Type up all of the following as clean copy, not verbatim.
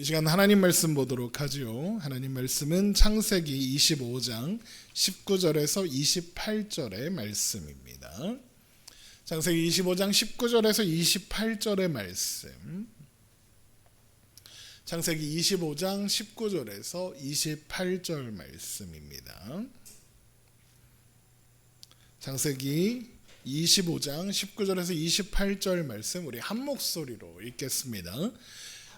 이 시간 하나님 말씀 보도록 하지요. 하나님 말씀은 창세기 25장 19절에서 28절의 말씀입니다. 창세기 25장 19절에서 28절의 말씀. 창세기 25장 19절에서 28절 말씀입니다. 창세기 25장 19절에서 28절 말씀 우리 한 목소리로 읽겠습니다.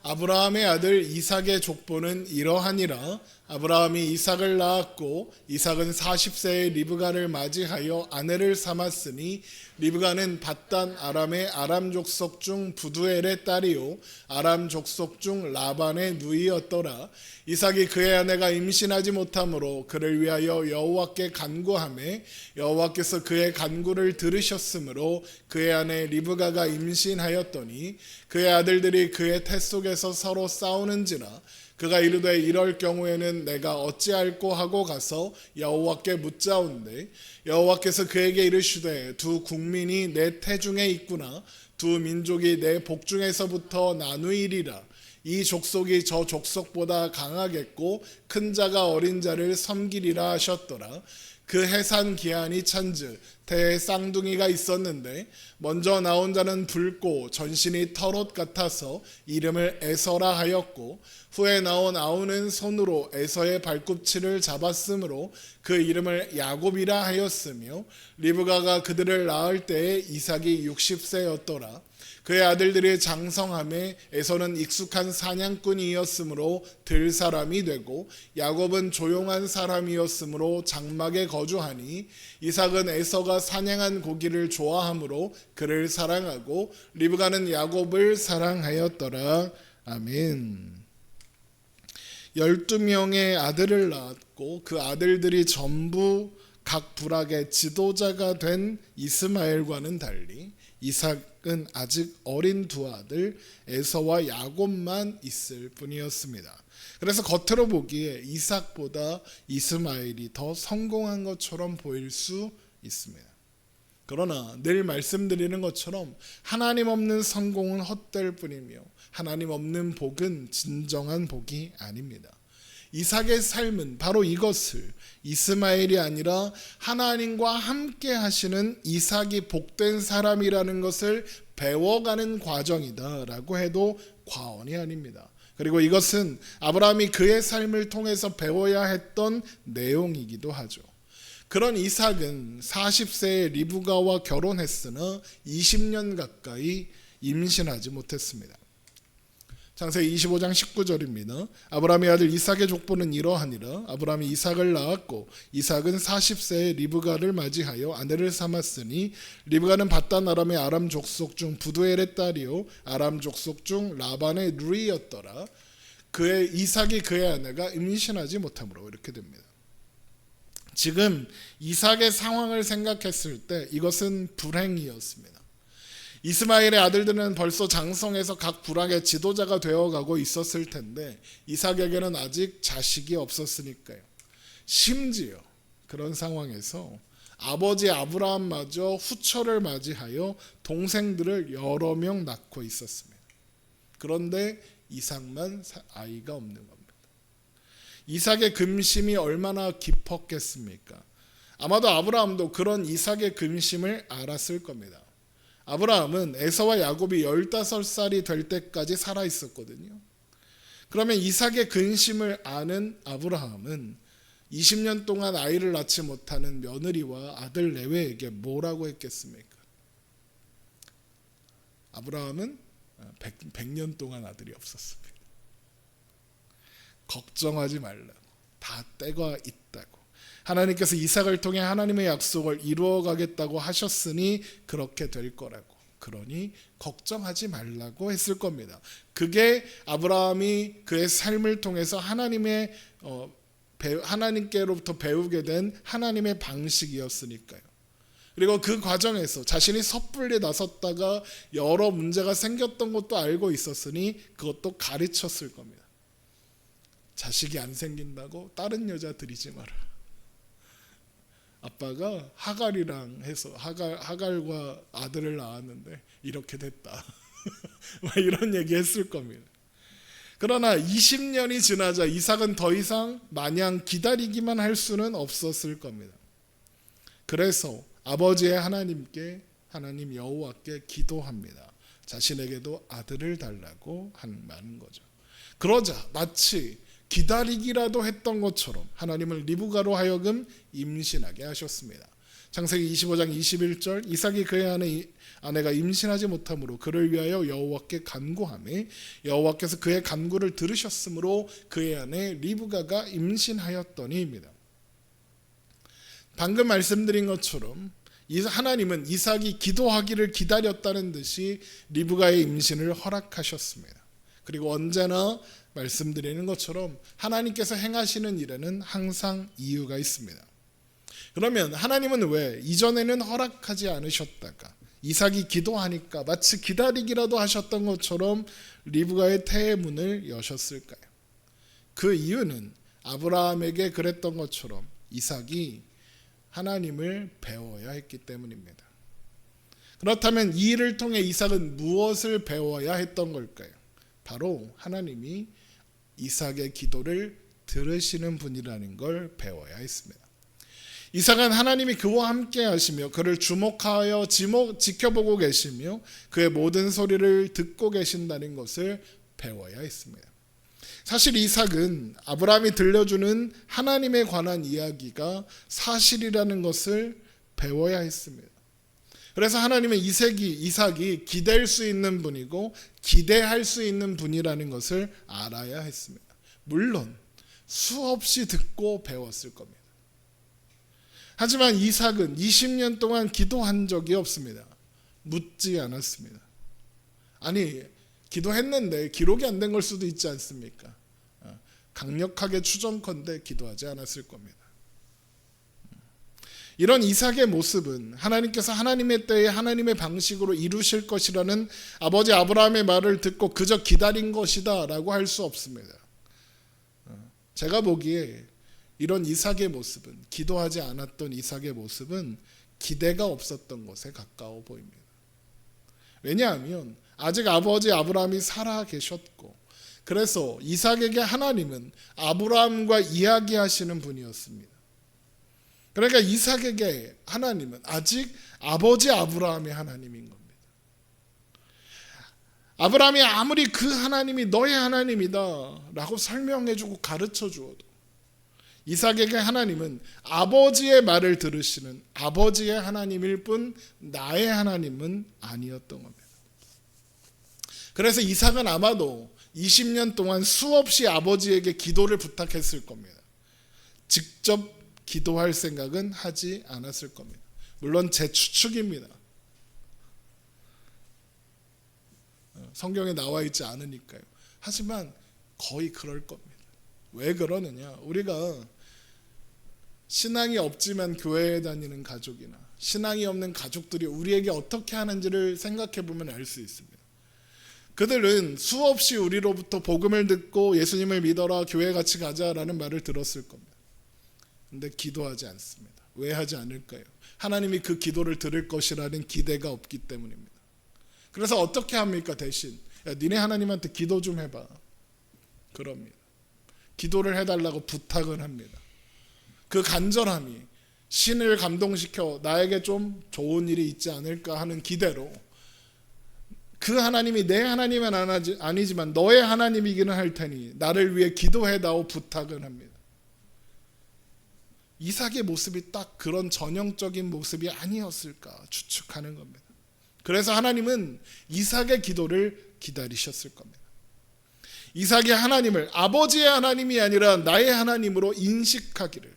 아브라함의 아들 이삭의 족보는 이러하니라. 아브라함이 이삭을 낳았고 이삭은 40세에 리브가를 맞이하여 아내를 삼았으니 리브가는 밧단 아람의 아람 족속 중 부두엘의 딸이요 아람 족속 중 라반의 누이였더라. 이삭이 그의 아내가 임신하지 못하므로 그를 위하여 여호와께 간구하매 여호와께서 그의 간구를 들으셨으므로 그의 아내 리브가가 임신하였더니 그의 아들들이 그의 태 속에서 서로 싸우는지라. 그가 이르되 이럴 경우에는 내가 어찌할꼬 하고 가서 여호와께 묻자온대 여호와께서 그에게 이르시되 두 국민이 내 태중에 있구나. 두 민족이 내 복중에서부터 나누이리라. 이 족속이 저 족속보다 강하겠고 큰 자가 어린 자를 섬기리라 하셨더라. 그 해산 기한이 찬즉 태에 쌍둥이가 있었는데 먼저 나온 자는 붉고 전신이 털옷 같아서 이름을 에서라 하였고 후에 나온 아우는 손으로 에서의 발꿈치를 잡았으므로 그 이름을 야곱이라 하였으며 리브가가 그들을 낳을 때에 이삭이 60세였더라. 그의 아들들이 장성함에 에서는 익숙한 사냥꾼이었으므로 들 사람이 되고 야곱은 조용한 사람이었으므로 장막에 거주하니 이삭은 에서가 사냥한 고기를 좋아하므로 그를 사랑하고 리브가는 야곱을 사랑하였더라. 아멘. 12명의 아들을 낳았고 그 아들들이 전부 각 부락의 지도자가 된 이스마엘과는 달리 이삭은 아직 어린 두 아들 에서와 야곱만 있을 뿐이었습니다. 그래서 겉으로 보기에 이삭보다 이스마엘이 더 성공한 것처럼 보일 수 있습니다. 그러나 늘 말씀드리는 것처럼 하나님 없는 성공은 헛될 뿐이며 하나님 없는 복은 진정한 복이 아닙니다. 이삭의 삶은 바로 이것을 이스마엘이 아니라 하나님과 함께 하시는 이삭이 복된 사람이라는 것을 배워가는 과정이다라고 해도 과언이 아닙니다. 그리고 이것은 아브라함이 그의 삶을 통해서 배워야 했던 내용이기도 하죠. 그런 이삭은 40세에 리브가와 결혼했으나 20년 가까이 임신하지 못했습니다. 창세기 25장 19절입니다. 아브라함의 아들 이삭의 족보는 이러하니라. 아브라함이 이삭을 낳았고 이삭은 40세에 리브가를 맞이하여 아내를 삼았으니 리브가는 밧단 아람의 아람 족속 중 부두엘의 딸이요 아람 족속 중 라반의 누이였더라. 이삭이 그의 아내가 임신하지 못함으로 이렇게 됩니다. 지금 이삭의 상황을 생각했을 때 이것은 불행이었습니다. 이스마엘의 아들들은 벌써 장성해서 각 부락의 지도자가 되어가고 있었을 텐데 이삭에게는 아직 자식이 없었으니까요. 심지어 그런 상황에서 아버지 아브라함마저 후처를 맞이하여 동생들을 여러 명 낳고 있었습니다. 그런데 이삭만 아이가 없는 겁니다. 이삭의 근심이 얼마나 깊었겠습니까? 아마도 아브라함도 그런 이삭의 근심을 알았을 겁니다. 아브라함은 에서와 야곱이 15살이 될 때까지 살아 있었거든요. 그러면 이삭의 근심을 아는 아브라함은 20년 동안 아이를 낳지 못하는 며느리와 아들 레위에게 뭐라고 했겠습니까? 아브라함은 100년 동안 아들이 없었습니다. 걱정하지 말라고. 다 때가 있다고. 하나님께서 이삭을 통해 하나님의 약속을 이루어 가겠다고 하셨으니 그렇게 될 거라고. 그러니 걱정하지 말라고 했을 겁니다. 그게 아브라함이 그의 삶을 통해서 하나님께로부터 배우게 된 하나님의 방식이었으니까요. 그리고 그 과정에서 자신이 섣불리 나섰다가 여러 문제가 생겼던 것도 알고 있었으니 그것도 가르쳤을 겁니다. 자식이 안 생긴다고 다른 여자 들이지 마라. 아빠가 하갈이랑 해서 하갈과 아들을 낳았는데 이렇게 됐다. 이런 얘기 했을 겁니다. 그러나 20년이 지나자 이삭은 더 이상 마냥 기다리기만 할 수는 없었을 겁니다. 그래서 아버지의 하나님 여호와께 기도합니다. 자신에게도 아들을 달라고 하는 거죠. 그러자 마치 기다리기라도 했던 것처럼 하나님은 리브가로 하여금 임신하게 하셨습니다. 창세기 25장 21절, 이삭이 그의 아내가 임신하지 못하므로 그를 위하여 여호와께 간구하매 여호와께서 그의 간구를 들으셨으므로 그의 아내 리브가가 임신하였더니입니다. 방금 말씀드린 것처럼 하나님은 이삭이 기도하기를 기다렸다는 듯이 리브가의 임신을 허락하셨습니다. 그리고 언제나 말씀드리는 것처럼 하나님께서 행하시는 일에는 항상 이유가 있습니다. 그러면 하나님은 왜 이전에는 허락하지 않으셨다가 이삭이 기도하니까 마치 기다리기라도 하셨던 것처럼 리브가의 태의 문을 여셨을까요? 그 이유는 아브라함에게 그랬던 것처럼 이삭이 하나님을 배워야 했기 때문입니다. 그렇다면 이 일을 통해 이삭은 무엇을 배워야 했던 걸까요? 바로 하나님이 이삭의 기도를 들으시는 분이라는 걸 배워야 했습니다. 이삭은 하나님이 그와 함께 하시며 그를 주목하여 지켜보고 계시며 그의 모든 소리를 듣고 계신다는 것을 배워야 했습니다. 사실 이삭은 아브라함이 들려주는 하나님에 관한 이야기가 사실이라는 것을 배워야 했습니다. 그래서 하나님은 이삭이 기댈 수 있는 분이고 기대할 수 있는 분이라는 것을 알아야 했습니다. 물론 수없이 듣고 배웠을 겁니다. 하지만 이삭은 20년 동안 기도한 적이 없습니다. 묻지 않았습니다. 아니, 기도했는데 기록이 안 된 걸 수도 있지 않습니까? 강력하게 추정컨대 기도하지 않았을 겁니다. 이런 이삭의 모습은 하나님께서 하나님의 때에 하나님의 방식으로 이루실 것이라는 아버지 아브라함의 말을 듣고 그저 기다린 것이다 라고 할 수 없습니다. 제가 보기에 이런 이삭의 모습은, 기도하지 않았던 이삭의 모습은 기대가 없었던 것에 가까워 보입니다. 왜냐하면 아직 아버지 아브라함이 살아 계셨고, 그래서 이삭에게 하나님은 아브라함과 이야기하시는 분이었습니다. 그러니까 이삭에게 하나님은 아직 아버지 아브라함의 하나님인 겁니다. 아브라함이 아무리 그 하나님이 너의 하나님이다 라고 설명해주고 가르쳐주어도 이삭에게 하나님은 아버지의 말을 들으시는 아버지의 하나님일 뿐 나의 하나님은 아니었던 겁니다. 그래서 이삭은 아마도 20년 동안 수없이 아버지에게 기도를 부탁했을 겁니다. 직접 기도할 생각은 하지 않았을 겁니다. 물론 제 추측입니다. 성경에 나와 있지 않으니까요. 하지만 거의 그럴 겁니다. 왜 그러느냐? 우리가 신앙이 없지만 교회에 다니는 가족이나 신앙이 없는 가족들이 우리에게 어떻게 하는지를 생각해 보면 알 수 있습니다. 그들은 수없이 우리로부터 복음을 듣고 예수님을 믿어라, 교회 같이 가자라는 말을 들었을 겁니다. 근데 기도하지 않습니다. 왜 하지 않을까요? 하나님이 그 기도를 들을 것이라는 기대가 없기 때문입니다. 그래서 어떻게 합니까? 대신 야, 니네 하나님한테 기도 좀 해봐. 그럽니다. 기도를 해달라고 부탁을 합니다. 그 간절함이 신을 감동시켜 나에게 좀 좋은 일이 있지 않을까 하는 기대로 그 하나님이 내 하나님은 아니지만 너의 하나님이기는 할 테니 나를 위해 기도해다오 부탁을 합니다. 이삭의 모습이 딱 그런 전형적인 모습이 아니었을까 추측하는 겁니다. 그래서 하나님은 이삭의 기도를 기다리셨을 겁니다. 이삭이 하나님을 아버지의 하나님이 아니라 나의 하나님으로 인식하기를,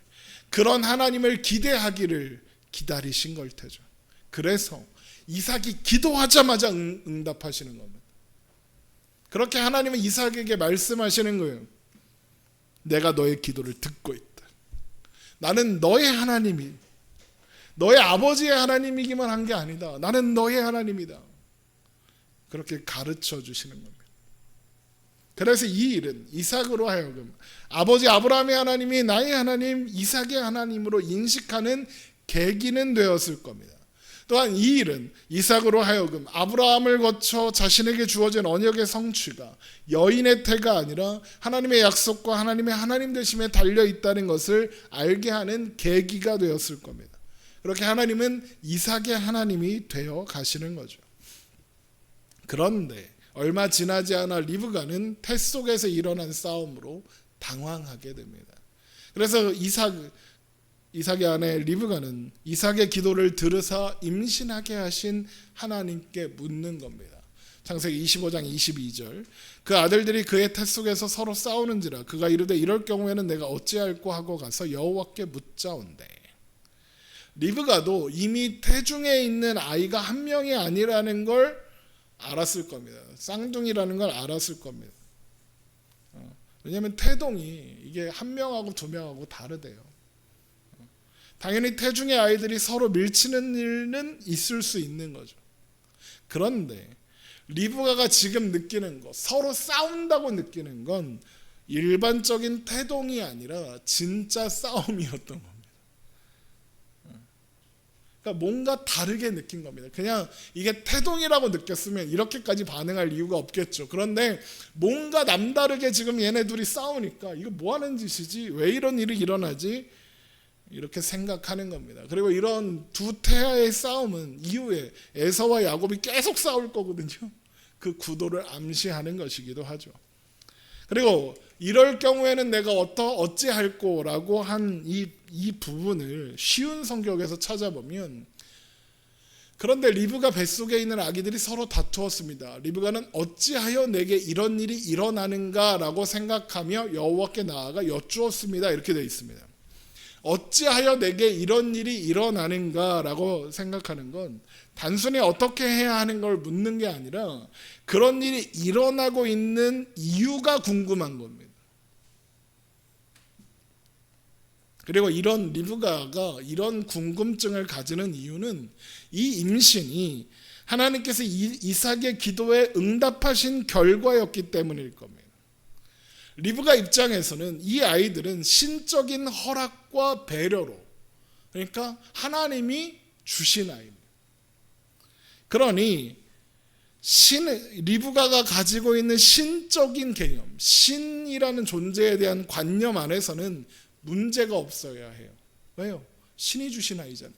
그런 하나님을 기대하기를 기다리신 걸 테죠. 그래서 이삭이 기도하자마자 응답하시는 겁니다. 그렇게 하나님은 이삭에게 말씀하시는 거예요. 내가 너의 기도를 듣고 있다. 나는 너의 하나님이, 너의 아버지의 하나님이기만 한 게 아니다. 나는 너의 하나님이다. 그렇게 가르쳐 주시는 겁니다. 그래서 이 일은 이삭으로 하여금 아버지 아브라함의 하나님이 나의 하나님, 이삭의 하나님으로 인식하는 계기는 되었을 겁니다. 또한 이 일은 이삭으로 하여금 아브라함을 거쳐 자신에게 주어진 언약의 성취가 여인의 태가 아니라 하나님의 약속과 하나님의 하나님 되심에 달려 있다는 것을 알게 하는 계기가 되었을 겁니다. 그렇게 하나님은 이삭의 하나님이 되어 가시는 거죠. 그런데 얼마 지나지 않아 리브가는 태 속에서 일어난 싸움으로 당황하게 됩니다. 그래서 이삭의 아내 리브가는 이삭의 기도를 들으사 임신하게 하신 하나님께 묻는 겁니다. 창세기 25장 22절. 그 아들들이 그의 태 속에서 서로 싸우는지라 그가 이르되 이럴 경우에는 내가 어찌할꼬 하고 가서 여호와께 묻자온대. 리브가도 이미 태중에 있는 아이가 한 명이 아니라는 걸 알았을 겁니다. 쌍둥이라는 걸 알았을 겁니다. 왜냐하면 태동이 이게 한 명하고 두 명하고 다르대요. 당연히 태중의 아이들이 서로 밀치는 일은 있을 수 있는 거죠. 그런데 리브가가 지금 느끼는 것, 서로 싸운다고 느끼는 건 일반적인 태동이 아니라 진짜 싸움이었던 겁니다. 그러니까 뭔가 다르게 느낀 겁니다. 그냥 이게 태동이라고 느꼈으면 이렇게까지 반응할 이유가 없겠죠. 그런데 뭔가 남다르게 지금 얘네 둘이 싸우니까 이거 뭐 하는 짓이지? 왜 이런 일이 일어나지? 이렇게 생각하는 겁니다. 그리고 이런 두 태아의 싸움은 이후에 에서와 야곱이 계속 싸울 거거든요. 그 구도를 암시하는 것이기도 하죠. 그리고 이럴 경우에는 내가 어찌할꼬라고 한 이 부분을 쉬운 성격에서 찾아보면, 그런데 리브가 뱃속에 있는 아기들이 서로 다투었습니다. 리브가는 어찌하여 내게 이런 일이 일어나는가라고 생각하며 여호와께 나아가 여쭈었습니다. 이렇게 되어 있습니다. 어찌하여 내게 이런 일이 일어나는가라고 생각하는 건 단순히 어떻게 해야 하는 걸 묻는 게 아니라 그런 일이 일어나고 있는 이유가 궁금한 겁니다. 그리고 이런 리브가가 이런 궁금증을 가지는 이유는 이 임신이 하나님께서 이삭의 기도에 응답하신 결과였기 때문일 겁니다. 리브가 입장에서는 이 아이들은 신적인 허락과 배려로, 그러니까 하나님이 주신 아이입니다. 그러니 리브가가 가지고 있는 신적인 개념, 신이라는 존재에 대한 관념 안에서는 문제가 없어야 해요. 왜요? 신이 주신 아이잖아요.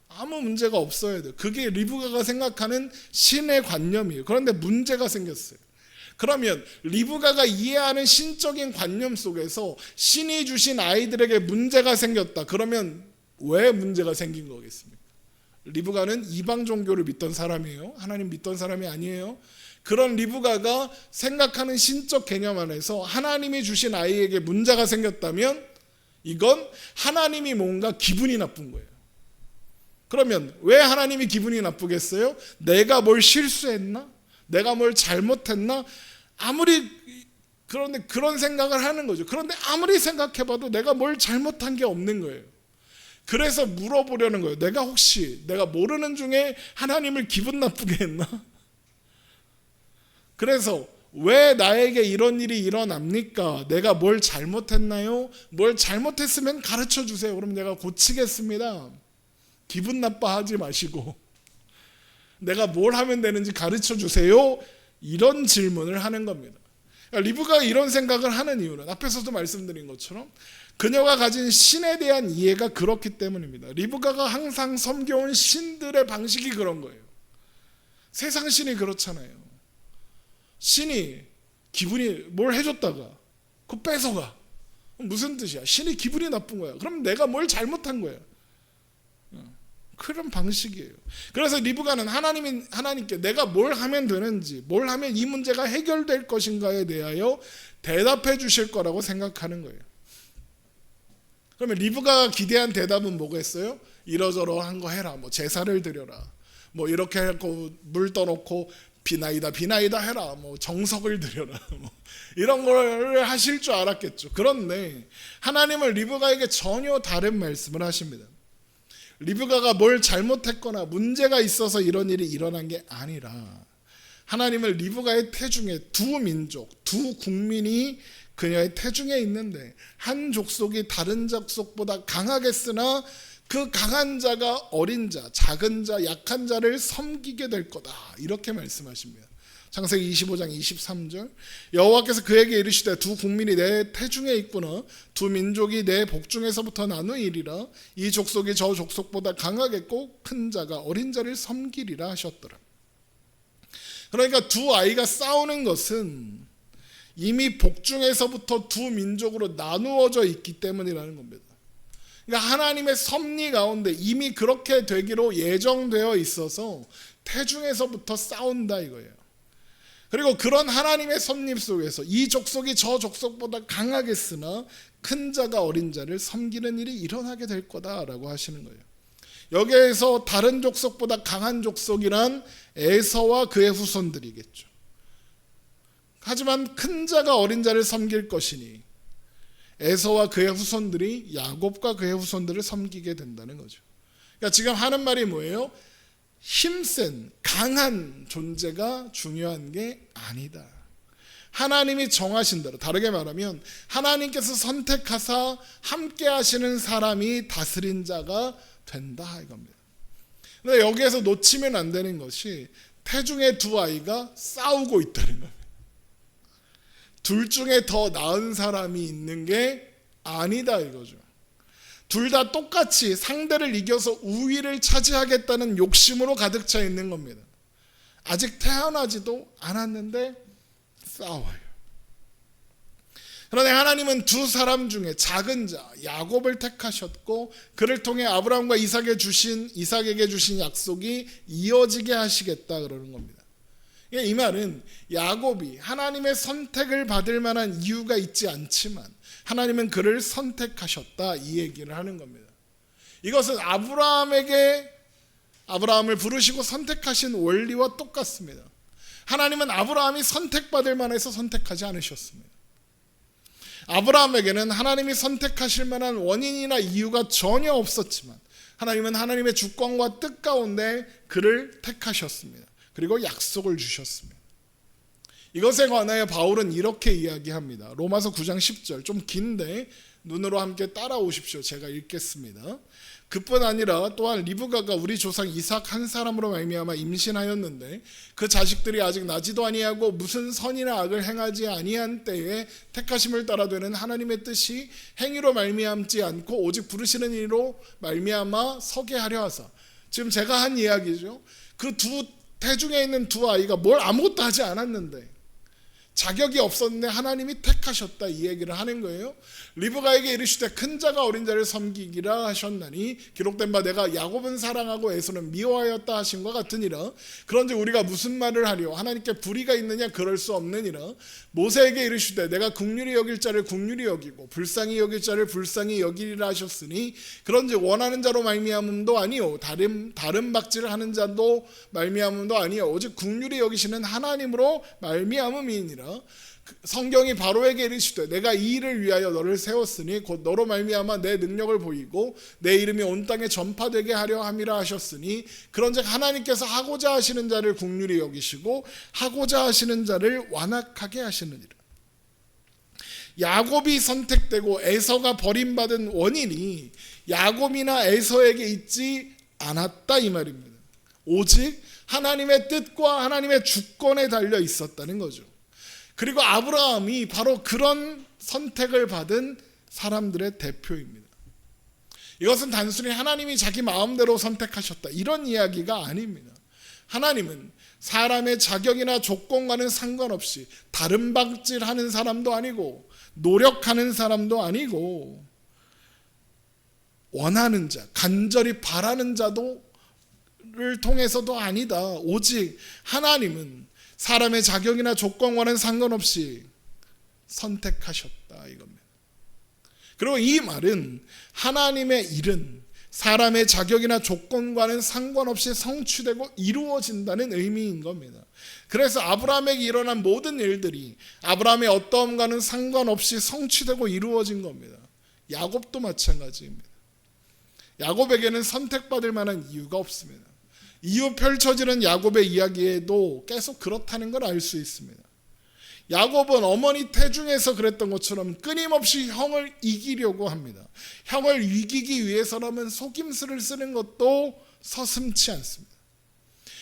아무 문제가 없어야 돼요. 그게 리브가가 생각하는 신의 관념이에요. 그런데 문제가 생겼어요. 그러면 리브가가 이해하는 신적인 관념 속에서 신이 주신 아이들에게 문제가 생겼다. 그러면 왜 문제가 생긴 거겠습니까? 리브가는 이방 종교를 믿던 사람이에요. 하나님 믿던 사람이 아니에요. 그런 리브가가 생각하는 신적 개념 안에서 하나님이 주신 아이에게 문제가 생겼다면 이건 하나님이 뭔가 기분이 나쁜 거예요. 그러면 왜 하나님이 기분이 나쁘겠어요? 내가 뭘 실수했나? 내가 뭘 잘못했나? 그런데 그런 생각을 하는 거죠. 그런데 아무리 생각해봐도 내가 뭘 잘못한 게 없는 거예요. 그래서 물어보려는 거예요. 내가 모르는 중에 하나님을 기분 나쁘게 했나? 그래서 왜 나에게 이런 일이 일어납니까? 내가 뭘 잘못했나요? 뭘 잘못했으면 가르쳐 주세요. 그럼 내가 고치겠습니다. 기분 나빠하지 마시고 내가 뭘 하면 되는지 가르쳐 주세요. 이런 질문을 하는 겁니다. 리브가가 이런 생각을 하는 이유는 앞에서도 말씀드린 것처럼 그녀가 가진 신에 대한 이해가 그렇기 때문입니다. 리브가가 항상 섬겨온 신들의 방식이 그런 거예요. 세상 신이 그렇잖아요. 신이 기분이 뭘 해줬다가 그거 뺏어가. 무슨 뜻이야? 신이 기분이 나쁜 거야. 그럼 내가 뭘 잘못한 거야. 그런 방식이에요. 그래서 리브가는 하나님께 내가 뭘 하면 되는지, 뭘 하면 이 문제가 해결될 것인가에 대하여 대답해 주실 거라고 생각하는 거예요. 그러면 리브가가 기대한 대답은 뭐겠어요? 이러저러한 거 해라. 뭐 제사를 드려라. 뭐 이렇게 하고 물 떠놓고 비나이다 해라. 뭐 정석을 드려라. 뭐 이런 걸 하실 줄 알았겠죠. 그런데 하나님은 리브가에게 전혀 다른 말씀을 하십니다. 리브가가 뭘 잘못했거나 문제가 있어서 이런 일이 일어난 게 아니라 하나님은 리브가의 태중에 두 민족, 두 국민이 그녀의 태중에 있는데 한 족속이 다른 족속보다 강하겠으나 그 강한 자가 어린 자, 작은 자, 약한 자를 섬기게 될 거다. 이렇게 말씀하십니다. 창세기 25장 23절 여호와께서 그에게 이르시되 두 국민이 내 태중에 있구나. 두 민족이 내 복중에서부터 나누이리라. 이 족속이 저 족속보다 강하겠고 큰 자가 어린 자를 섬기리라 하셨더라. 그러니까 두 아이가 싸우는 것은 이미 복중에서부터 두 민족으로 나누어져 있기 때문이라는 겁니다. 그러니까 하나님의 섭리 가운데 이미 그렇게 되기로 예정되어 있어서 태중에서부터 싸운다 이거예요. 그리고 그런 하나님의 섭리 속에서 이 족속이 저 족속보다 강하겠으나 큰 자가 어린 자를 섬기는 일이 일어나게 될 거다라고 하시는 거예요. 여기에서 다른 족속보다 강한 족속이란 에서와 그의 후손들이겠죠. 하지만 큰 자가 어린 자를 섬길 것이니 에서와 그의 후손들이 야곱과 그의 후손들을 섬기게 된다는 거죠. 그러니까 지금 하는 말이 뭐예요? 힘센 강한 존재가 중요한 게 아니다. 하나님이 정하신 대로, 다르게 말하면 하나님께서 선택하사 함께 하시는 사람이 다스린 자가 된다 이겁니다. 근데 여기에서 놓치면 안 되는 것이 태중의 두 아이가 싸우고 있다는 겁니다. 둘 중에 더 나은 사람이 있는 게 아니다 이거죠. 둘 다 똑같이 상대를 이겨서 우위를 차지하겠다는 욕심으로 가득 차 있는 겁니다. 아직 태어나지도 않았는데 싸워요. 그런데 하나님은 두 사람 중에 작은 자 야곱을 택하셨고 그를 통해 아브라함과 이삭에게 주신 약속이 이어지게 하시겠다 그러는 겁니다. 이 말은 야곱이 하나님의 선택을 받을 만한 이유가 있지 않지만 하나님은 그를 선택하셨다 이 얘기를 하는 겁니다. 이것은 아브라함을 부르시고 선택하신 원리와 똑같습니다. 하나님은 아브라함이 선택받을 만해서 선택하지 않으셨습니다. 아브라함에게는 하나님이 선택하실 만한 원인이나 이유가 전혀 없었지만 하나님은 하나님의 주권과 뜻 가운데 그를 택하셨습니다. 그리고 약속을 주셨습니다. 이것에 관하여 바울은 이렇게 이야기합니다. 로마서 9장 10절 좀 긴데 눈으로 함께 따라오십시오. 제가 읽겠습니다. 그뿐 아니라 또한 리브가가 우리 조상 이삭 한 사람으로 말미암아 임신하였는데 그 자식들이 아직 나지도 아니하고 무슨 선이나 악을 행하지 아니한 때에 택하심을 따라 되는 하나님의 뜻이 행위로 말미암지 않고 오직 부르시는 이로 말미암아 서게 하려 하사. 지금 제가 한 이야기죠. 그 두 태중에 있는 두 아이가 뭘 아무것도 하지 않았는데 자격이 없었는데 하나님이 택하셨다 이 얘기를 하는 거예요. 리브가에게 이르시되 큰 자가 어린 자를 섬기기라 하셨나니 기록된 바 내가 야곱은 사랑하고 에서는 미워하였다 하신 것 같으니라. 그런지 우리가 무슨 말을 하리요? 하나님께 불의가 있느냐? 그럴 수 없느니라. 모세에게 이르시되 내가 긍휼히 여길 자를 긍휼히 여기고 불쌍히 여길 자를 불쌍히 여기리라 하셨으니 그런지 원하는 자로 말미암음도 아니요 다른 박질을 하는 자도 말미암음도 아니요 오직 긍휼히 여기시는 하나님으로 말미암음이니라. 성경이 바로에게 이르시되 내가 이 일을 위하여 너를 세웠으니 곧 너로 말미암아 내 능력을 보이고 내 이름이 온 땅에 전파되게 하려 함이라 하셨으니 그런즉 하나님께서 하고자 하시는 자를 긍휼히 여기시고 하고자 하시는 자를 완악하게 하시느니라. 야곱이 선택되고 에서가 버림받은 원인이 야곱이나 에서에게 있지 않았다 이 말입니다. 오직 하나님의 뜻과 하나님의 주권에 달려 있었다는 거죠. 그리고 아브라함이 바로 그런 선택을 받은 사람들의 대표입니다. 이것은 단순히 하나님이 자기 마음대로 선택하셨다 이런 이야기가 아닙니다. 하나님은 사람의 자격이나 조건과는 상관없이 다른 박질하는 사람도 아니고 노력하는 사람도 아니고 원하는 자, 간절히 바라는 자를 통해서도 아니다. 오직 하나님은 사람의 자격이나 조건과는 상관없이 선택하셨다 이겁니다. 그리고 이 말은 하나님의 일은 사람의 자격이나 조건과는 상관없이 성취되고 이루어진다는 의미인 겁니다. 그래서 아브라함에게 일어난 모든 일들이 아브라함의 어떠함과는 상관없이 성취되고 이루어진 겁니다. 야곱도 마찬가지입니다. 야곱에게는 선택받을 만한 이유가 없습니다. 이후 펼쳐지는 야곱의 이야기에도 계속 그렇다는 걸 알 수 있습니다. 야곱은 어머니 태중에서 그랬던 것처럼 끊임없이 형을 이기려고 합니다. 형을 이기기 위해서라면 속임수를 쓰는 것도 서슴지 않습니다.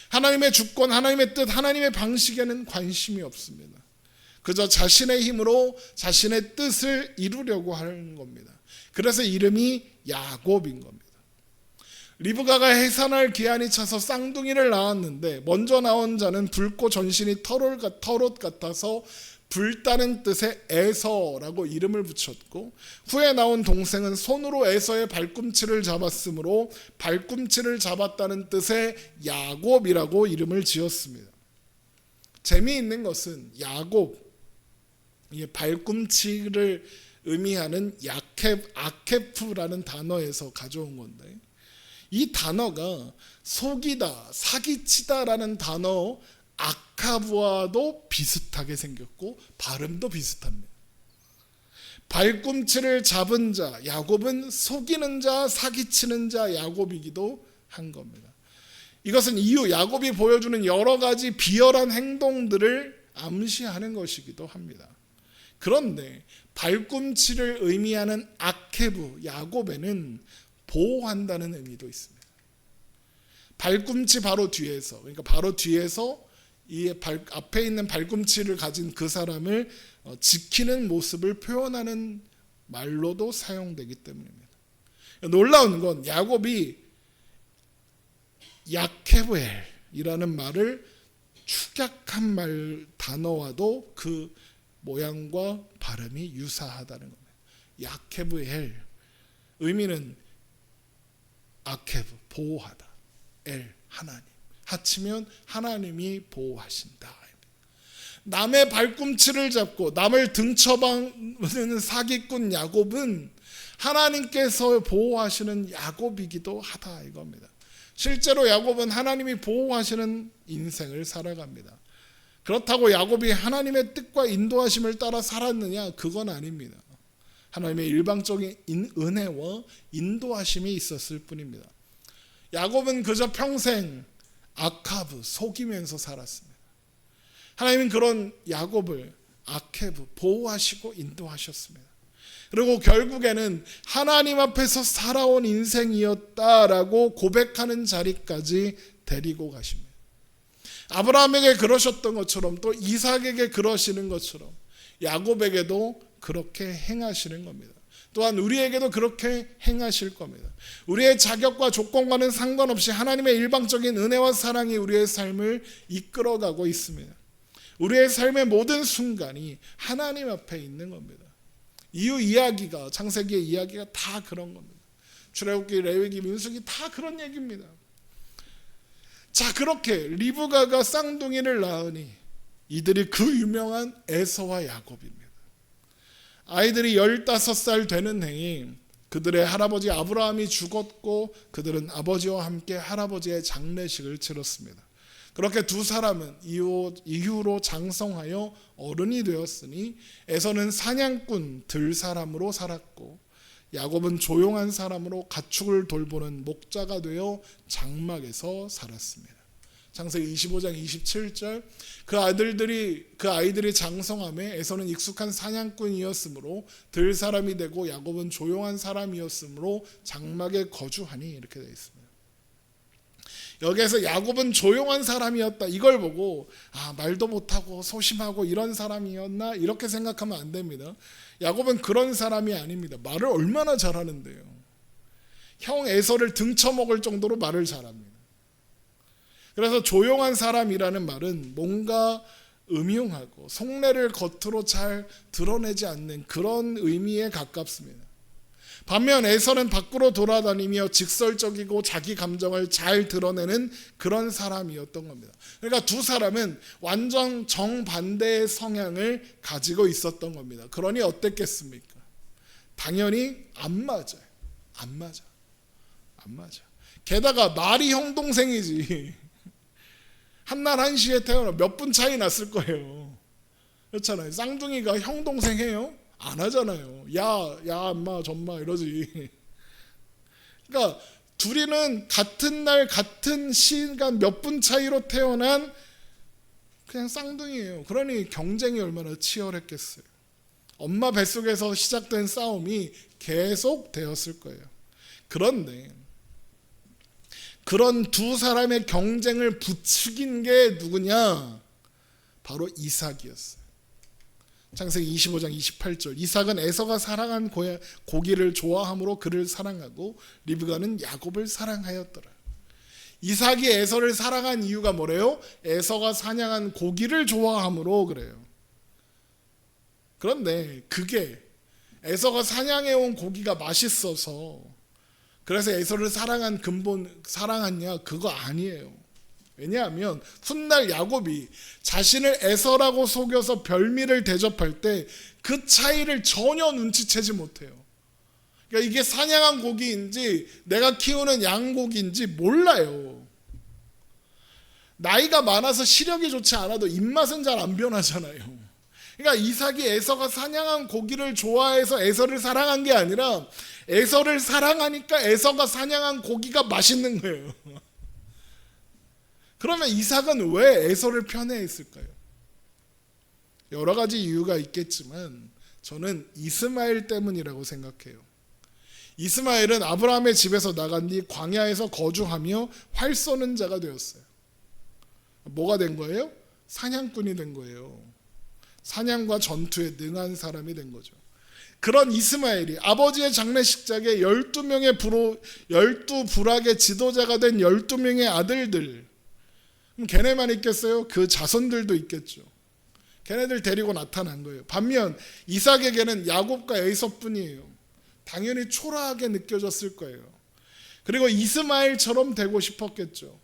하나님의 주권, 하나님의 뜻, 하나님의 방식에는 관심이 없습니다. 그저 자신의 힘으로 자신의 뜻을 이루려고 하는 겁니다. 그래서 이름이 야곱인 겁니다. 리브가가 해산할 기한이 차서 쌍둥이를 낳았는데 먼저 나온 자는 붉고 전신이 털옷 같아서 불다는 뜻의 에서라고 이름을 붙였고, 후에 나온 동생은 손으로 에서의 발꿈치를 잡았으므로 발꿈치를 잡았다는 뜻의 야곱이라고 이름을 지었습니다. 재미있는 것은 야곱, 발꿈치를 의미하는 아케프라는 단어에서 가져온 건데, 이 단어가 속이다, 사기치다라는 단어 아카브와도 비슷하게 생겼고 발음도 비슷합니다. 발꿈치를 잡은 자 야곱은 속이는 자, 사기치는 자 야곱이기도 한 겁니다. 이것은 이후 야곱이 보여주는 여러 가지 비열한 행동들을 암시하는 것이기도 합니다. 그런데 발꿈치를 의미하는 아케브, 야곱에는 보호한다는 의미도 있습니다. 발꿈치 바로 뒤에서, 그러니까 바로 뒤에서 이 앞에 있는 발꿈치를 가진 그 사람을 지키는 모습을 표현하는 말로도 사용되기 때문입니다. 놀라운 건 야곱이 야케브엘이라는 말을 축약한 말 단어와도 그 모양과 발음이 유사하다는 겁니다. 야케브엘, 의미는 아케브, 보호하다, 엘, 하나님, 합치면 하나님이 보호하신다. 남의 발꿈치를 잡고 남을 등쳐박는 사기꾼 야곱은 하나님께서 보호하시는 야곱이기도 하다 이겁니다. 실제로 야곱은 하나님이 보호하시는 인생을 살아갑니다. 그렇다고 야곱이 하나님의 뜻과 인도하심을 따라 살았느냐? 그건 아닙니다. 하나님의 일방적인 은혜와 인도하심이 있었을 뿐입니다. 야곱은 그저 평생 아카브, 속이면서 살았습니다. 하나님은 그런 야곱을 아케브, 보호하시고 인도하셨습니다. 그리고 결국에는 하나님 앞에서 살아온 인생이었다라고 고백하는 자리까지 데리고 가십니다. 아브라함에게 그러셨던 것처럼 또 이삭에게 그러시는 것처럼 야곱에게도 그렇게 행하시는 겁니다. 또한 우리에게도 그렇게 행하실 겁니다. 우리의 자격과 조건과는 상관없이 하나님의 일방적인 은혜와 사랑이 우리의 삶을 이끌어가고 있습니다. 우리의 삶의 모든 순간이 하나님 앞에 있는 겁니다. 이후 이야기가, 창세기의 이야기가 다 그런 겁니다. 출애굽기, 레위기, 민수기 다 그런 얘기입니다. 자, 그렇게 리브가가 쌍둥이를 낳으니 이들이 그 유명한 에서와 야곱입니다. 아이들이 15살 되는 해에 그들의 할아버지 아브라함이 죽었고 그들은 아버지와 함께 할아버지의 장례식을 치렀습니다. 그렇게 두 사람은 이후로 장성하여 어른이 되었으니 에서는 사냥꾼 들사람으로 살았고 야곱은 조용한 사람으로 가축을 돌보는 목자가 되어 장막에서 살았습니다. 창세기 25장 27절, 그 아이들이 장성함에 에서는 익숙한 사냥꾼이었으므로 들 사람이 되고 야곱은 조용한 사람이었으므로 장막에 거주하니, 이렇게 되어 있습니다. 여기에서 야곱은 조용한 사람이었다, 이걸 보고 말도 못하고 소심하고 이런 사람이었나 이렇게 생각하면 안 됩니다. 야곱은 그런 사람이 아닙니다. 말을 얼마나 잘하는데요. 형 에서를 등쳐먹을 정도로 말을 잘합니다. 그래서 조용한 사람이라는 말은 뭔가 음흉하고 속내를 겉으로 잘 드러내지 않는 그런 의미에 가깝습니다. 반면 에서는 밖으로 돌아다니며 직설적이고 자기 감정을 잘 드러내는 그런 사람이었던 겁니다. 그러니까 두 사람은 완전 정반대의 성향을 가지고 있었던 겁니다. 그러니 어땠겠습니까? 당연히 안 맞아요. 안 맞아. 게다가 말이 형 동생이지. 한날 한시에 태어나 몇 분 차이 났을 거예요. 그렇잖아요. 쌍둥이가 형 동생 해요? 안 하잖아요. 야 엄마 전마 이러지. 그러니까 둘이는 같은 날 같은 시간 몇 분 차이로 태어난 그냥 쌍둥이에요. 그러니 경쟁이 얼마나 치열했겠어요. 엄마 뱃속에서 시작된 싸움이 계속 되었을 거예요. 그런데 그런 두 사람의 경쟁을 부추긴 게 누구냐? 바로 이삭이었어요. 창세기 25장 28절, 이삭은 에서가 사랑한 고기를 좋아함으로 그를 사랑하고 리브가는 야곱을 사랑하였더라. 이삭이 에서를 사랑한 이유가 뭐래요? 에서가 사냥한 고기를 좋아함으로 그래요. 그런데 그게 에서가 사냥해온 고기가 맛있어서 그래서 에서를 사랑했냐? 그거 아니에요. 왜냐하면 훗날 야곱이 자신을 에서라고 속여서 별미를 대접할 때 그 차이를 전혀 눈치채지 못해요. 그러니까 이게 사냥한 고기인지 내가 키우는 양고기인지 몰라요. 나이가 많아서 시력이 좋지 않아도 입맛은 잘 안 변하잖아요. 그러니까 이삭이 에서가 사냥한 고기를 좋아해서 에서를 사랑한 게 아니라 에서를 사랑하니까 에서가 사냥한 고기가 맛있는 거예요. 그러면 이삭은 왜 에서를 편애했을까요? 여러 가지 이유가 있겠지만 저는 이스마엘 때문이라고 생각해요. 이스마엘은 아브라함의 집에서 나간 뒤 광야에서 거주하며 활 쏘는 자가 되었어요. 뭐가 된 거예요? 사냥꾼이 된 거예요. 사냥과 전투에 능한 사람이 된 거죠. 그런 이스마엘이 아버지의 장례식장에 12불악의 지도자가 된 12명의 아들들, 그럼 걔네만 있겠어요? 그 자손들도 있겠죠. 걔네들 데리고 나타난 거예요. 반면 이삭에게는 야곱과 에서뿐이에요. 당연히 초라하게 느껴졌을 거예요. 그리고 이스마엘처럼 되고 싶었겠죠.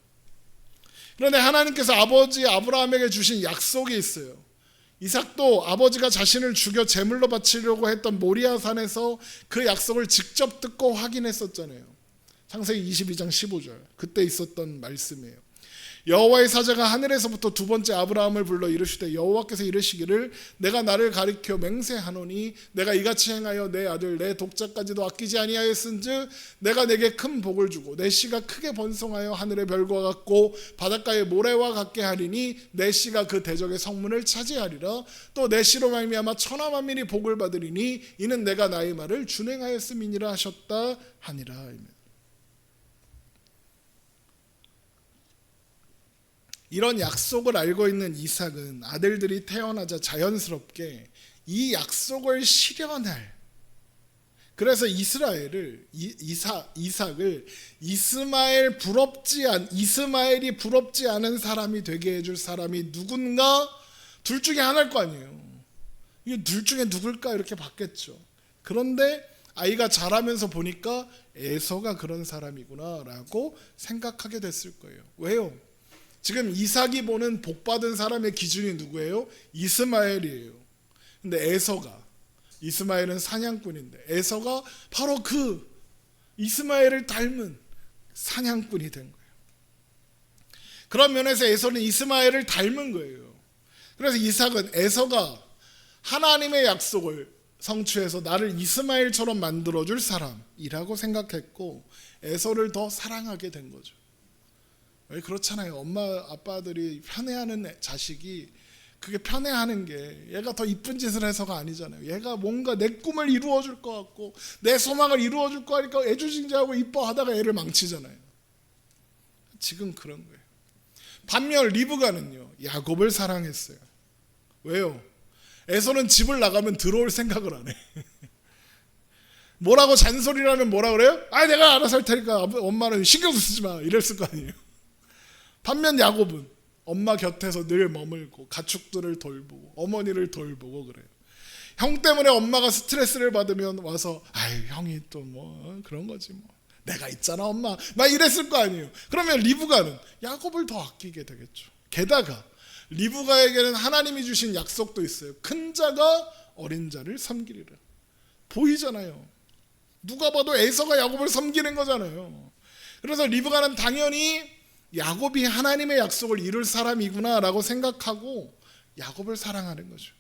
그런데 하나님께서 아버지 아브라함에게 주신 약속이 있어요. 이삭도 아버지가 자신을 죽여 제물로 바치려고 했던 모리아 산에서 그 약속을 직접 듣고 확인했었잖아요. 창세기 22장 15절, 그때 있었던 말씀이에요. 여호와의 사자가 하늘에서부터 두 번째 아브라함을 불러 이르시되 여호와께서 이르시기를 내가 나를 가리켜 맹세하노니 내가 이같이 행하여 내 아들 내 독자까지도 아끼지 아니하였은즉 내가 내게 큰 복을 주고 내 씨가 크게 번성하여 하늘의 별과 같고 바닷가의 모래와 같게 하리니 내 씨가 그 대적의 성문을 차지하리라. 또 내 씨로 말미암아 천하 만민이 복을 받으리니 이는 내가 나의 말을 준행하였음이니라 하셨다 하니라. 이런 약속을 알고 있는 이삭은 아들들이 태어나자 자연스럽게 이 약속을 실현할, 그래서 이스마엘이 부럽지 않은 사람이 되게 해줄 사람이 누군가 둘 중에 하나일 거 아니에요. 이게 둘 중에 누굴까 이렇게 봤겠죠. 그런데 아이가 자라면서 보니까 에서가 그런 사람이구나라고 생각하게 됐을 거예요. 왜요? 지금 이삭이 보는 복받은 사람의 기준이 누구예요? 이스마엘이에요. 근데 이스마엘은 사냥꾼인데 에서가 바로 그 이스마엘을 닮은 사냥꾼이 된 거예요. 그런 면에서 에서는 이스마엘을 닮은 거예요. 그래서 이삭은 에서가 하나님의 약속을 성취해서 나를 이스마엘처럼 만들어줄 사람이라고 생각했고 에서를 더 사랑하게 된 거죠. 왜 그렇잖아요. 엄마 아빠들이 편애하는 자식이 그게 편애하는 게 얘가 더 이쁜 짓을 해서가 아니잖아요. 얘가 뭔가 내 꿈을 이루어줄 것 같고 내 소망을 이루어줄 거 하니까 애주징자하고 이뻐하다가 애를 망치잖아요. 지금 그런 거예요. 반면 리브가는요, 야곱을 사랑했어요. 왜요? 에서는 집을 나가면 들어올 생각을 안 해. 뭐라고 잔소리를 하면 뭐라 그래요? 아, 내가 알아서 할 테니까 엄마는 신경 쓰지 마 이랬을 거 아니에요. 반면 야곱은 엄마 곁에서 늘 머물고 가축들을 돌보고 어머니를 돌보고 그래요. 형 때문에 엄마가 스트레스를 받으면 와서 아유 형이 또 뭐 그런 거지 뭐 내가 있잖아 엄마 막 이랬을 거 아니에요. 그러면 리브가는 야곱을 더 아끼게 되겠죠. 게다가 리브가에게는 하나님이 주신 약속도 있어요. 큰 자가 어린 자를 섬기리라. 보이잖아요. 누가 봐도 에서가 야곱을 섬기는 거잖아요. 그래서 리브가는 당연히 야곱이 하나님의 약속을 이룰 사람이구나라고 생각하고 야곱을 사랑하는 거죠.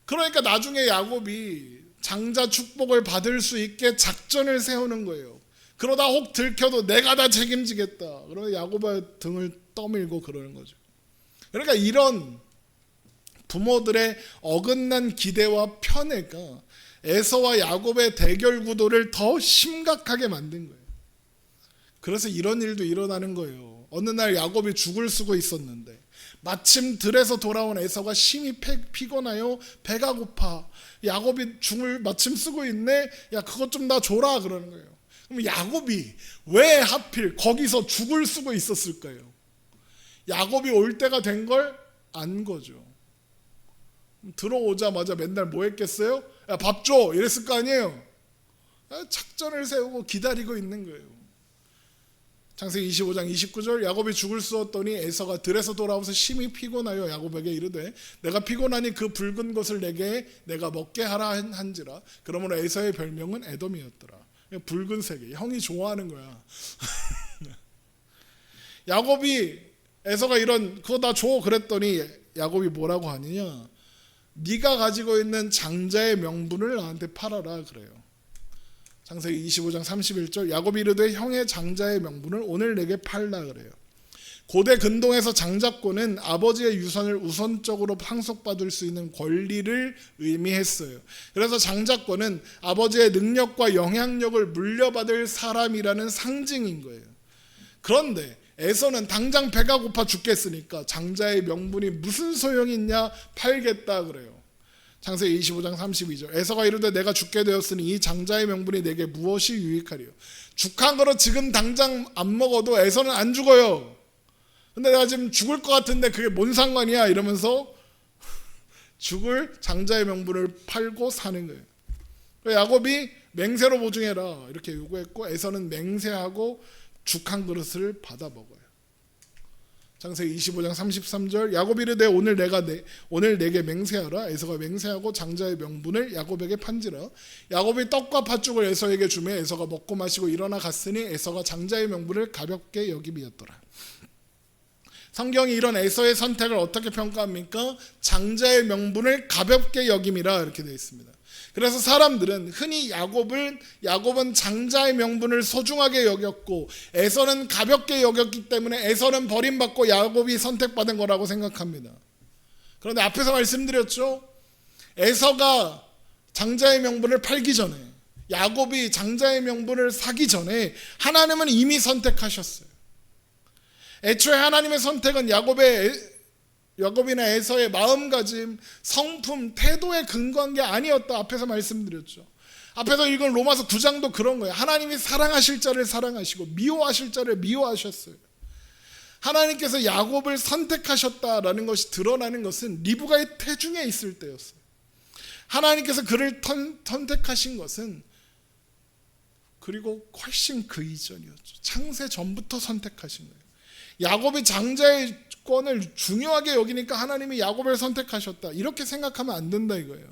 그러니까 나중에 야곱이 장자 축복을 받을 수 있게 작전을 세우는 거예요. 그러다 혹 들켜도 내가 다 책임지겠다. 그러면 야곱의 등을 떠밀고 그러는 거죠. 그러니까 이런 부모들의 어긋난 기대와 편애가 에서와 야곱의 대결 구도를 더 심각하게 만든 거예요. 그래서 이런 일도 일어나는 거예요. 어느 날 야곱이 죽을 쓰고 있었는데 마침 들에서 돌아온 에서가 심히 피곤하여 배가 고파. 야곱이 죽을 마침 쓰고 있네. 야, 그것 좀 나 줘라 그러는 거예요. 그럼 야곱이 왜 하필 거기서 죽을 쓰고 있었을까요? 야곱이 올 때가 된 걸 안 거죠. 들어오자마자 맨날 뭐 했겠어요? 야, 밥 줘! 이랬을 거 아니에요? 작전을 세우고 기다리고 있는 거예요. 창세기 25장 29절 야곱이 죽을 쏘았더니 에서가 들에서 돌아와서 심히 피곤하여 야곱에게 이르되 내가 피곤하니 그 붉은 것을 내가 먹게 하라 한지라. 그러므로 에서의 별명은 에돔이었더라. 붉은색이 형이 좋아하는 거야. 야곱이 에서가 이런 그거 다 줘 그랬더니 야곱이 뭐라고 하느냐, 네가 가지고 있는 장자의 명분을 나한테 팔아라 그래요. 창세기 25장 31절 야곱이 이르되 형의 장자의 명분을 오늘 내게 팔라 그래요. 고대 근동에서 장자권은 아버지의 유산을 우선적으로 상속받을 수 있는 권리를 의미했어요. 그래서 장자권은 아버지의 능력과 영향력을 물려받을 사람이라는 상징인 거예요. 그런데 에서는 당장 배가 고파 죽겠으니까 장자의 명분이 무슨 소용이 있냐, 팔겠다 그래요. 창세기 25장 32절 에서가 이르되 내가 죽게 되었으니 이 장자의 명분이 내게 무엇이 유익하리요. 죽한 거로 지금 당장 안 먹어도 에서는 안 죽어요. 근데 내가 지금 죽을 것 같은데 그게 뭔 상관이야 이러면서 죽을 장자의 명분을 팔고 사는 거예요. 야곱이 맹세로 보증해라 이렇게 요구했고 에서는 맹세하고 죽 한 그릇을 받아 먹어요. 창세기 25장 33절 야곱이 이르되 오늘 내게 맹세하라. 에서가 맹세하고 장자의 명분을 야곱에게 판지라. 야곱이 떡과 팥죽을 에서에게 주매 에서가 먹고 마시고 일어나 갔으니 에서가 장자의 명분을 가볍게 여김이었더라. 성경이 이런 에서의 선택을 어떻게 평가합니까? 장자의 명분을 가볍게 여김이라 이렇게 되어 있습니다. 그래서 사람들은 흔히 야곱은 장자의 명분을 소중하게 여겼고 에서는 가볍게 여겼기 때문에 에서는 버림받고 야곱이 선택받은 거라고 생각합니다. 그런데 앞에서 말씀드렸죠. 에서가 장자의 명분을 팔기 전에, 야곱이 장자의 명분을 사기 전에 하나님은 이미 선택하셨어요. 애초에 하나님의 선택은 야곱이나 에서의 마음가짐, 성품, 태도에 근거한 게 아니었다. 앞에서 말씀드렸죠. 앞에서 읽은 로마서 9장도 그런 거예요. 하나님이 사랑하실 자를 사랑하시고 미워하실 자를 미워하셨어요. 하나님께서 야곱을 선택하셨다라는 것이 드러나는 것은 리브가의 태중에 있을 때였어요. 하나님께서 그를 선택하신 것은 그리고 훨씬 그 이전이었죠. 창세 전부터 선택하신 거예요. 야곱이 장자의 권을 중요하게 여기니까 하나님이 야곱을 선택하셨다 이렇게 생각하면 안 된다 이거예요.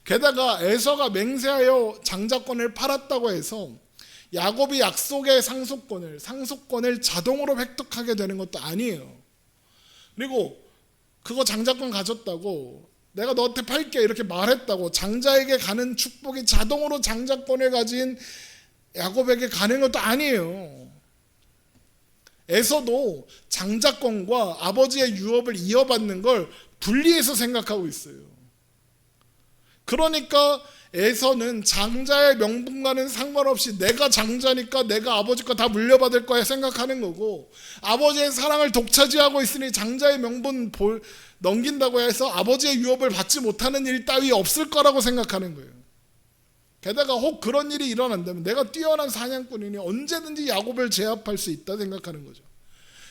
게다가 에서가 맹세하여 장자권을 팔았다고 해서 야곱이 약속의 상속권을 자동으로 획득하게 되는 것도 아니에요. 그리고 그거 장자권 가졌다고 내가 너한테 팔게 이렇게 말했다고 장자에게 가는 축복이 자동으로 장자권을 가진 야곱에게 가는 것도 아니에요. 에서도 장자권과 아버지의 유업을 이어받는 걸 분리해서 생각하고 있어요. 그러니까 에서는 장자의 명분과는 상관없이 내가 장자니까 내가 아버지 거 다 물려받을 거야 생각하는 거고, 아버지의 사랑을 독차지하고 있으니 장자의 명분 넘긴다고 해서 아버지의 유업을 받지 못하는 일 따위 없을 거라고 생각하는 거예요. 게다가 혹 그런 일이 일어난다면 내가 뛰어난 사냥꾼이니 언제든지 야곱을 제압할 수 있다 생각하는 거죠.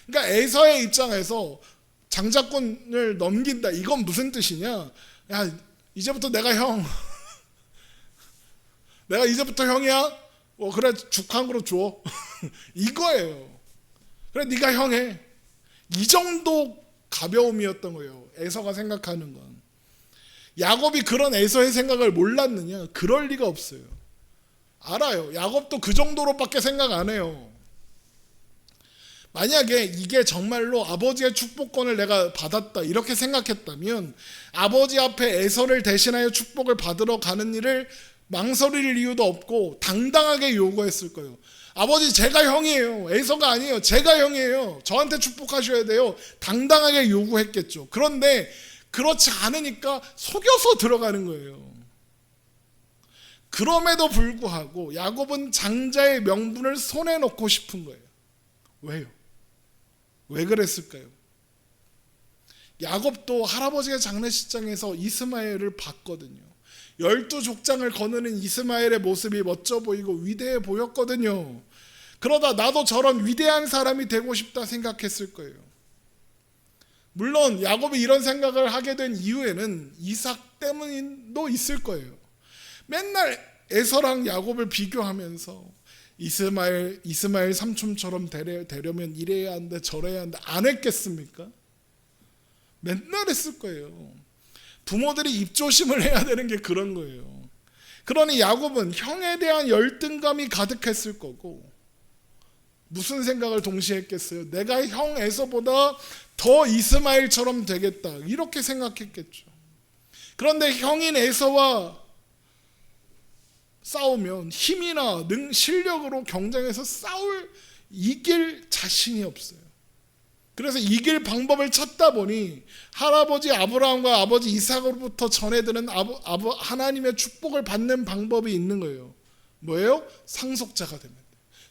그러니까 에서의 입장에서 장자권을 넘긴다 이건 무슨 뜻이냐, 야 이제부터 내가 형 내가 이제부터 형이야? 그래 죽 한 그릇 줘 이거예요. 그래 네가 형해. 이 정도 가벼움이었던 거예요. 에서가 생각하는 건. 야곱이 그런 에서의 생각을 몰랐느냐? 그럴 리가 없어요. 알아요. 야곱도 그 정도로밖에 생각 안 해요. 만약에 이게 정말로 아버지의 축복권을 내가 받았다 이렇게 생각했다면 아버지 앞에 에서를 대신하여 축복을 받으러 가는 일을 망설일 이유도 없고 당당하게 요구했을 거예요. 아버지, 제가 형이에요. 에서가 아니에요. 제가 형이에요. 저한테 축복하셔야 돼요. 당당하게 요구했겠죠. 그런데 그렇지 않으니까 속여서 들어가는 거예요. 그럼에도 불구하고 야곱은 장자의 명분을 손에 넣고 싶은 거예요. 왜요? 왜 그랬을까요? 야곱도 할아버지의 장례식장에서 이스마엘을 봤거든요. 12족장을 거느는 이스마엘의 모습이 멋져 보이고 위대해 보였거든요. 그러다 나도 저런 위대한 사람이 되고 싶다 생각했을 거예요. 물론 야곱이 이런 생각을 하게 된 이유에는 이삭 때문도 있을 거예요. 맨날 에서랑 야곱을 비교하면서 이스마엘 삼촌처럼 되려면 이래야 한다 저래야 한다 안 했겠습니까? 맨날 했을 거예요. 부모들이 입조심을 해야 되는 게 그런 거예요. 그러니 야곱은 형에 대한 열등감이 가득했을 거고, 무슨 생각을 동시에 했겠어요? 내가 형 에서보다 더 이스마엘처럼 되겠다 이렇게 생각했겠죠. 그런데 형인 에서와 싸우면 힘이나 실력으로 경쟁해서 이길 자신이 없어요. 그래서 이길 방법을 찾다 보니 할아버지 아브라함과 아버지 이삭으로부터 전해드는 하나님의 축복을 받는 방법이 있는 거예요. 뭐예요? 상속자가 되면 돼요.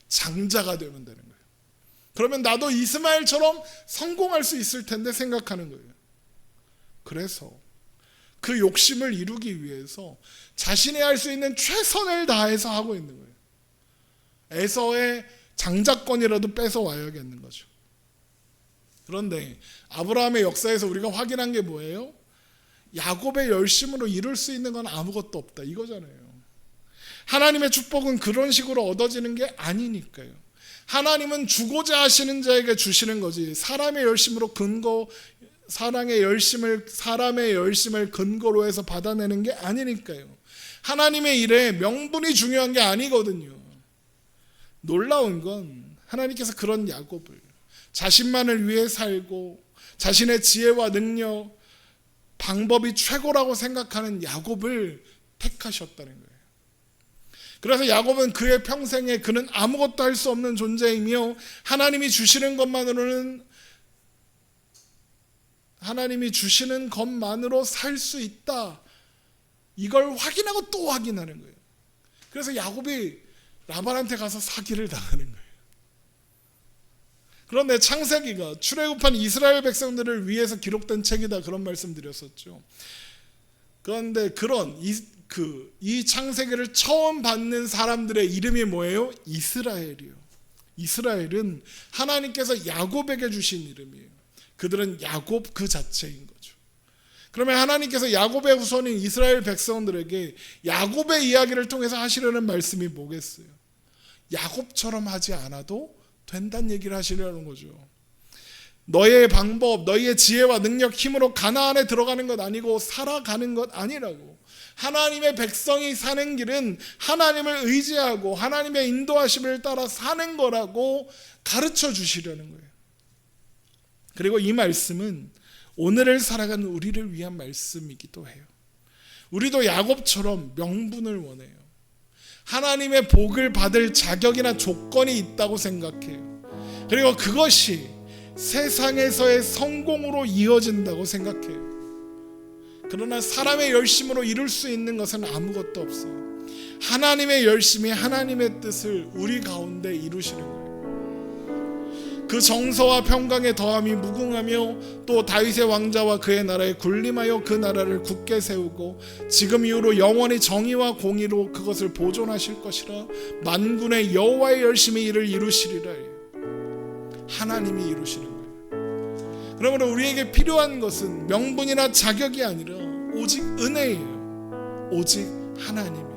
장자가 되면 되는 거예요. 그러면 나도 이스마엘처럼 성공할 수 있을 텐데 생각하는 거예요. 그래서 그 욕심을 이루기 위해서 자신이 할 수 있는 최선을 다해서 하고 있는 거예요. 에서의 장자권이라도 뺏어 와야겠는 거죠. 그런데 아브라함의 역사에서 우리가 확인한 게 뭐예요? 야곱의 열심으로 이룰 수 있는 건 아무것도 없다 이거잖아요. 하나님의 축복은 그런 식으로 얻어지는 게 아니니까요. 하나님은 주고자 하시는 자에게 주시는 거지 사람의 열심을 근거로 해서 받아내는 게 아니니까요. 하나님의 일에 명분이 중요한 게 아니거든요. 놀라운 건 하나님께서 그런 야곱을 자신만을 위해 살고 자신의 지혜와 능력, 방법이 최고라고 생각하는 야곱을 택하셨다는 거예요. 그래서 야곱은 그의 평생에 그는 아무것도 할 수 없는 존재이며 하나님이 주시는 것만으로 살 수 있다. 이걸 확인하고 또 확인하는 거예요. 그래서 야곱이 라반한테 가서 사기를 당하는 거예요. 그런데 창세기가 출애굽한 이스라엘 백성들을 위해서 기록된 책이다 그런 말씀 드렸었죠. 그런데 이 창세기를 처음 받는 사람들의 이름이 뭐예요? 이스라엘이요. 이스라엘은 하나님께서 야곱에게 주신 이름이에요. 그들은 야곱 그 자체인 거죠. 그러면 하나님께서 야곱의 후손인 이스라엘 백성들에게 야곱의 이야기를 통해서 하시려는 말씀이 뭐겠어요? 야곱처럼 하지 않아도 된다는 얘기를 하시려는 거죠. 너의 방법, 너희의 지혜와 능력, 힘으로 가나안에 들어가는 것 아니고 살아가는 것 아니라고. 하나님의 백성이 사는 길은 하나님을 의지하고 하나님의 인도하심을 따라 사는 거라고 가르쳐 주시려는 거예요. 그리고 이 말씀은 오늘을 살아가는 우리를 위한 말씀이기도 해요. 우리도 야곱처럼 명분을 원해요. 하나님의 복을 받을 자격이나 조건이 있다고 생각해요. 그리고 그것이 세상에서의 성공으로 이어진다고 생각해요. 그러나 사람의 열심으로 이룰 수 있는 것은 아무것도 없어요. 하나님의 열심이 하나님의 뜻을 우리 가운데 이루시는 거예요. 그 정서와 평강의 더함이 무궁하며 또 다윗의 왕자와 그의 나라에 군림하여 그 나라를 굳게 세우고 지금 이후로 영원히 정의와 공의로 그것을 보존하실 것이라. 만군의 여호와의 열심히 이를 이루시리라. 하나님이 이루시는 거예요. 그러므로 우리에게 필요한 것은 명분이나 자격이 아니라 오직 은혜예요. 오직 하나님이에요.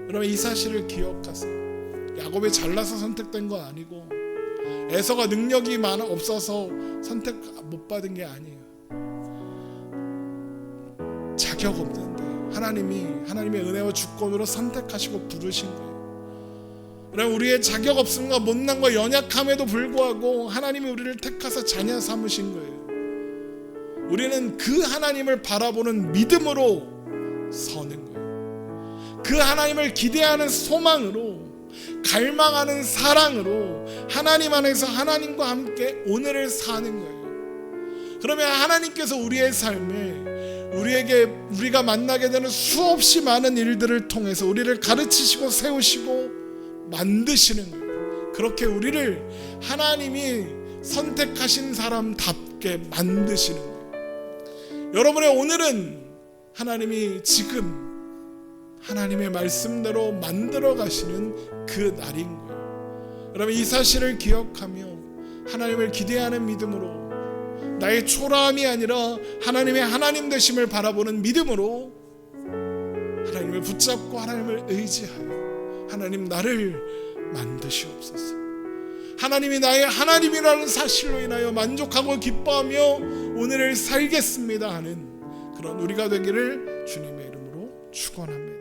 여러분 이 사실을 기억하세요. 야곱이 잘나서 선택된 거 아니고 에서가 능력이 없어서 선택 못 받은 게 아니에요. 자격 없는데 하나님의 은혜와 주권으로 선택하시고 부르신 거예요. 그럼 우리의 자격 없음과 못난과 연약함에도 불구하고 하나님이 우리를 택하사 자녀 삼으신 거예요. 우리는 그 하나님을 바라보는 믿음으로 서는 거예요. 그 하나님을 기대하는 소망으로, 갈망하는 사랑으로 하나님 안에서 하나님과 함께 오늘을 사는 거예요. 그러면 하나님께서 우리의 삶에 우리가 만나게 되는 수없이 많은 일들을 통해서 우리를 가르치시고 세우시고 만드시는 거예요. 그렇게 우리를 하나님이 선택하신 사람답게 만드시는 거예요. 여러분의 오늘은 하나님이 지금 하나님의 말씀대로 만들어 가시는 그 날인 거예요. 여러분, 이 사실을 기억하며 하나님을 기대하는 믿음으로, 나의 초라함이 아니라 하나님의 하나님 되심을 바라보는 믿음으로 하나님을 붙잡고 하나님을 의지하여 하나님 나를 만드시옵소서. 하나님이 나의 하나님이라는 사실로 인하여 만족하고 기뻐하며 오늘을 살겠습니다 하는 그런 우리가 되기를 주님의 이름으로 축원합니다.